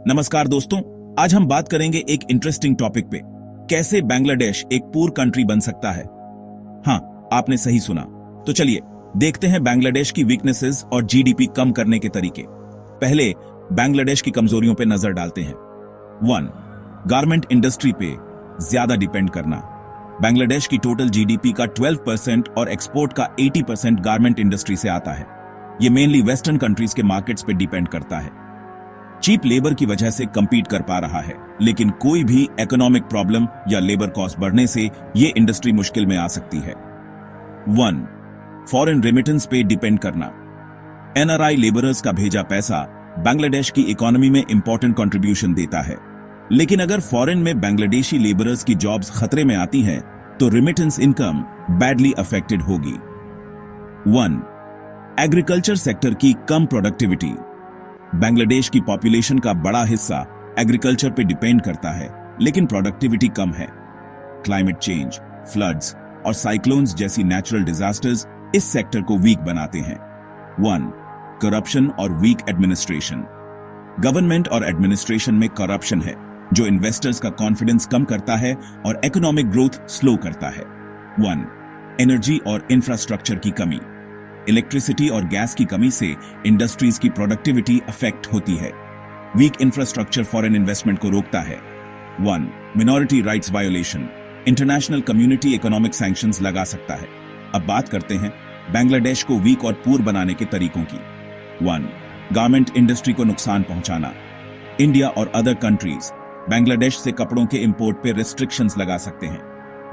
नमस्कार दोस्तों, आज हम बात करेंगे एक इंटरेस्टिंग टॉपिक पे, कैसे बांग्लादेश एक पुअर कंट्री बन सकता है। हाँ, आपने सही सुना। तो चलिए देखते हैं बांग्लादेश की वीकनेसेस और जीडीपी कम करने के तरीके। पहले बांग्लादेश की कमजोरियों पे नजर डालते हैं। 1. गारमेंट इंडस्ट्री पे ज्यादा डिपेंड करना। बांग्लादेश की टोटल जीडीपी का 12% और एक्सपोर्ट का 80% गारमेंट इंडस्ट्री से आता है। ये मेनली वेस्टर्न कंट्रीज के मार्केट्स पे डिपेंड करता है। चीप लेबर की वजह से कंपीट कर पा रहा है, लेकिन कोई भी इकोनॉमिक प्रॉब्लम या लेबर कॉस्ट बढ़ने से ये इंडस्ट्री मुश्किल में आ सकती है। 1. फॉरेन रेमिटेंस पे डिपेंड करना। एनआरआई लेबरर्स का भेजा पैसा बांग्लादेश की इकोनॉमी में इंपॉर्टेंट कंट्रीब्यूशन देता है, लेकिन अगर फॉरेन में बांग्लादेशी लेबरर्स की जॉब्स खतरे में आती हैं, तो रेमिटेंस इनकम बैडली अफेक्टेड होगी। 1. एग्रीकल्चर सेक्टर की कम प्रोडक्टिविटी। बांग्लादेश की पॉपुलेशन का बड़ा हिस्सा एग्रीकल्चर पे डिपेंड करता है, लेकिन प्रोडक्टिविटी कम है। क्लाइमेट चेंज, फ्लड्स और साइक्लोन्स जैसी नेचुरल डिजास्टर्स इस सेक्टर को वीक बनाते हैं। 1. करप्शन और वीक एडमिनिस्ट्रेशन। गवर्नमेंट और एडमिनिस्ट्रेशन में करप्शन है, जो इन्वेस्टर्स का कॉन्फिडेंस कम करता है और इकोनॉमिक ग्रोथ स्लो करता है। 1. एनर्जी और इंफ्रास्ट्रक्चर की कमी। इलेक्ट्रिसिटी और गैस की कमी से इंडस्ट्रीज की प्रोडक्टिविटी अफेक्ट होती है। वीक इंफ्रास्ट्रक्चर फॉरेन इन्वेस्टमेंट को रोकता है। 1. Minority rights violation. International community economic sanctions लगा सकता है। अब बात करते हैं बांग्लादेश को वीक और पुअर बनाने के तरीकों की। 1. गारमेंट इंडस्ट्री को नुकसान पहुंचाना। इंडिया और अदर कंट्रीज बांग्लादेश से कपड़ों के इंपोर्ट पे रिस्ट्रिक्शंस लगा सकते हैं।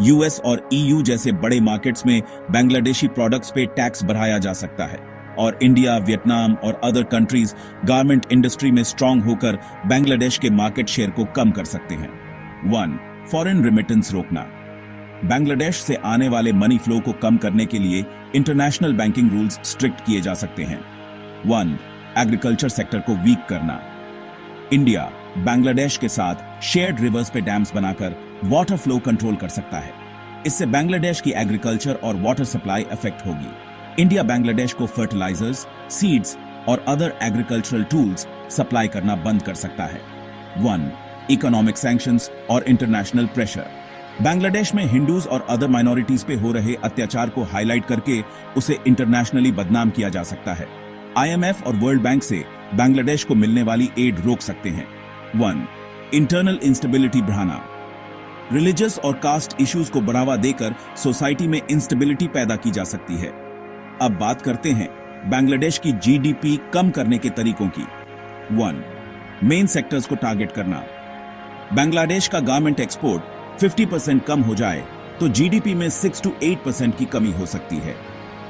यूएस और ईयू जैसे बड़े मार्केट्स में बांग्लादेशी प्रोडक्ट्स पे टैक्स बढ़ाया जा सकता है, और इंडिया, वियतनाम और अदर कंट्रीज गारमेंट इंडस्ट्री में स्ट्रांग होकर बांग्लादेश के मार्केट शेयर को कम कर सकते हैं। 1. फॉरेन रेमिटेंस रोकना। बांग्लादेश से आने वाले मनी फ्लो को कम करने के लिए इंटरनेशनल बैंकिंग रूल्स स्ट्रिक्ट किए जा सकते हैं। 1. एग्रीकल्चर सेक्टर को वीक करना। इंडिया बांग्लादेश के साथ शेयर्ड रिवर्स पे डैम्स बनाकर वाटर फ्लो कंट्रोल कर सकता है। इससे बांग्लादेश की एग्रीकल्चर और वाटर सप्लाई अफेक्ट होगी। इंडिया बांग्लादेश को फर्टिलाइजर्स, सीड्स और अदर एग्रीकल्चरल टूल्स सप्लाई करना बंद कर सकता है। 1. इकोनॉमिक सैंक्शंस और इंटरनेशनल प्रेशर। बांग्लादेश में हिंदूज और अदर माइनॉरिटीज पे हो रहे अत्याचार को हाईलाइट करके उसे इंटरनेशनली बदनाम किया जा सकता है। IMF और वर्ल्ड बैंक से बांग्लादेश को मिलने वाली एड रोक सकते हैं। 1. इंटरनल इंस्टेबिलिटी बढ़ाना। रिलीजियस और कास्ट इश्यूज को बढ़ावा देकर सोसाइटी में इंस्टेबिलिटी पैदा की जा सकती है। अब बात करते हैं बांग्लादेश की जीडीपी कम करने के तरीकों की। 1. मेन सेक्टर्स को टारगेट करना। बांग्लादेश का गारमेंट एक्सपोर्ट 50% कम हो जाए तो जीडीपी में 6 to 8% की कमी हो सकती है।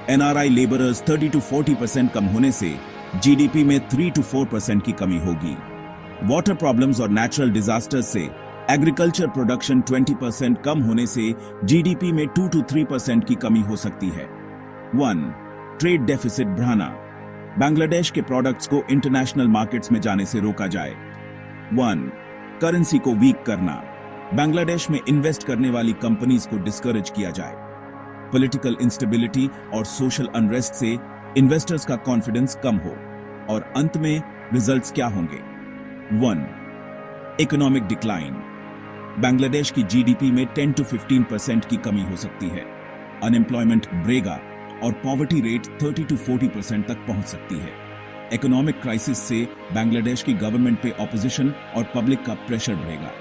एनआरआई लेबरर्स 30 to 40% कम होने से जीडीपी में 3 to 4% की कमी होगी। वाटर प्रॉब्लम्स और नेचुरल डिजास्टर्स से एग्रीकल्चर प्रोडक्शन 20% कम होने से जीडीपी में 2 to 3% की कमी हो सकती है। 1. ट्रेड डेफिसिट बढ़ाना। बांग्लादेश के प्रोडक्ट्स को इंटरनेशनल मार्केट्स में जाने से रोका जाए। 1. करेंसी को वीक करना। बांग्लादेश में इन्वेस्ट करने वाली कंपनीज को डिस्करेज किया जाए। पॉलिटिकल इंस्टेबिलिटी और सोशल अनरेस्ट से इन्वेस्टर्स का कॉन्फिडेंस कम हो। और अंत में रिजल्ट्स क्या होंगे? 1. Economic decline. बांग्लादेश की जीडीपी में 10 to 15% की कमी हो सकती है। अनएम्प्लॉयमेंट बढ़ेगा और पॉवर्टी रेट 30 to 40% तक पहुंच सकती है। इकोनॉमिक क्राइसिस से बांग्लादेश की गवर्नमेंट पे ऑपोजिशन और पब्लिक का प्रेशर बढ़ेगा।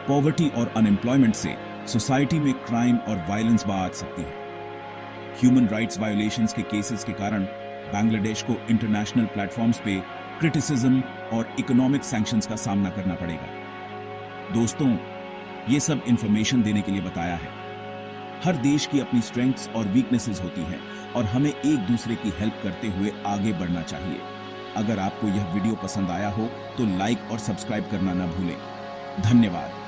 पॉवर्टी और अनएम्प्लॉयमेंट से सोसाइटी में क्राइम और वायलेंस बढ़ सकती है। ह्यूमन राइट्स वायोलेशंस के केसेस के कारण बांग्लादेश को इंटरनेशनल प्लेटफॉर्म्स पे क्रिटिसिज्म और इकोनॉमिक सैंक्शंस का सामना करना पड़ेगा। दोस्तों, ये सब इंफॉर्मेशन देने के लिए बताया है। हर देश की अपनी स्ट्रेंथ्स और वीकनेसेस होती हैं, और हमें एक दूसरे की हेल्प करते हुए आगे बढ़ना चाहिए। अगर आपको यह वीडियो पसंद आया हो तो लाइक और सब्सक्राइब करना न भूलें। धन्यवाद।